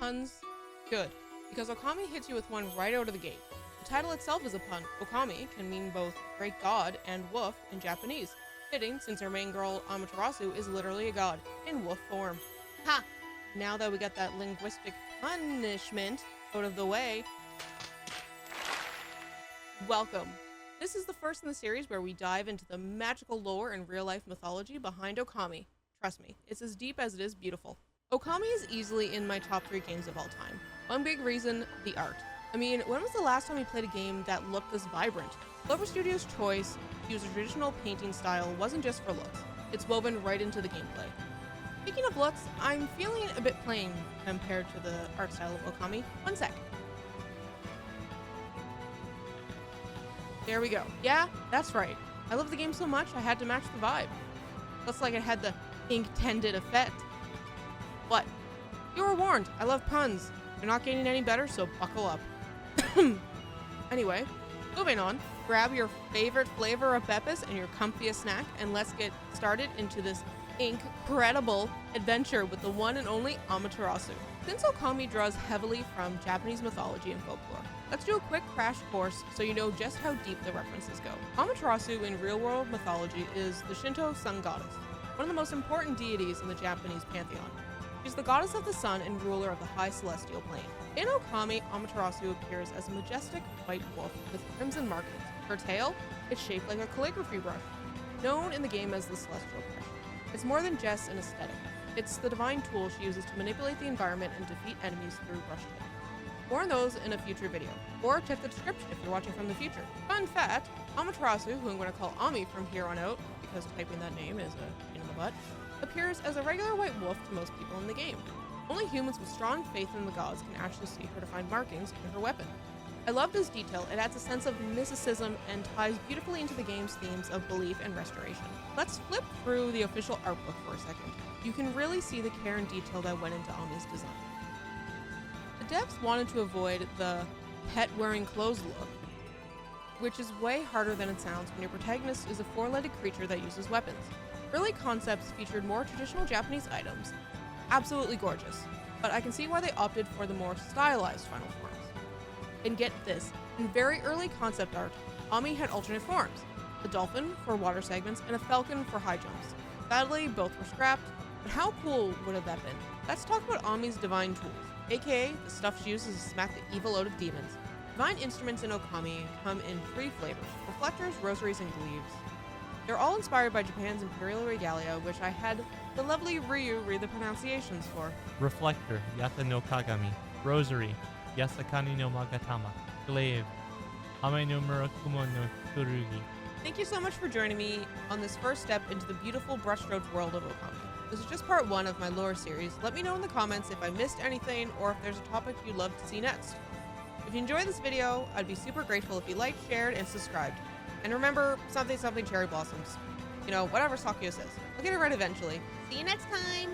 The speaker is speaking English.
puns? Good, because Okami hits you with one right out of the gate. The title itself is a pun. Okami can mean both great god and wolf in Japanese. Fitting, since our main girl, Amaterasu, is literally a god, in wolf form. Ha! Now that we got that linguistic punishment out of the way, welcome. This is the first in the series where we dive into the magical lore and real-life mythology behind Okami. Trust me, it's as deep as it is beautiful. Okami is easily in my top 3 games of all time. One big reason, the art. I mean, when was the last time you played a game that looked this vibrant? Clover Studio's choice to use a traditional painting style wasn't just for looks. It's woven right into the gameplay. Speaking of looks, I'm feeling a bit plain compared to the art style of Okami. One sec. There we go. Yeah, that's right. I love the game so much, I had to match the vibe. Looks like it had the intended effect. What? You were warned. I love puns. You're not getting any better, so buckle up. Anyway, moving on. Grab your favorite flavor of Beppis and your comfiest snack, and let's get started into this incredible adventure with the one and only Amaterasu. Since Okami draws heavily from Japanese mythology and folklore, let's do a quick crash course so you know just how deep the references go. Amaterasu in real-world mythology is the Shinto sun goddess, one of the most important deities in the Japanese pantheon. She's the goddess of the sun and ruler of the high celestial plane. In Okami, Amaterasu appears as a majestic white wolf with crimson markings. Her tail is shaped like a calligraphy brush, known in the game as the Celestial Brush. It's more than just an aesthetic. It's the divine tool she uses to manipulate the environment and defeat enemies through brush tipping. More on those in a future video, or check the description if you're watching from the future. Fun fact, Amaterasu, who I'm going to call Ami from here on out, because typing that name is a pain in the butt, appears as a regular white wolf to most people in the game. Only humans with strong faith in the gods can actually see her to find markings in her weapon. I love this detail. It adds a sense of mysticism and ties beautifully into the game's themes of belief and restoration. Let's flip through the official art book for a second. You can really see the care and detail that went into Ami's design. The devs wanted to avoid the pet wearing clothes look, which is way harder than it sounds when your protagonist is a 4-legged creature that uses weapons. Early concepts featured more traditional Japanese items, absolutely gorgeous, but I can see why they opted for the more stylized final forms. And get this, in very early concept art, Ami had alternate forms, a dolphin for water segments and a falcon for high jumps. Sadly, both were scrapped, but how cool would have that been? Let's talk about Ami's divine tools, aka the stuff she uses to smack the evil out of demons. Divine instruments in Okami come in 3 flavors, reflectors, rosaries, and glaives. They're all inspired by Japan's imperial regalia, which I had the lovely Ryu read the pronunciations for. Reflector, Yata no Kagami. Rosary, Yasakani no Magatama. Glaive, Ame no Murakumo no Furugi. Thank you so much for joining me on this first step into the beautiful brushstroked world of Okami. This is just part 1 of my lore series. Let me know in the comments if I missed anything or if there's a topic you'd love to see next. If you enjoyed this video, I'd be super grateful if you liked, shared, and subscribed. And remember, something cherry blossoms. You know, whatever Sakyo says. I'll get it right eventually. See you next time!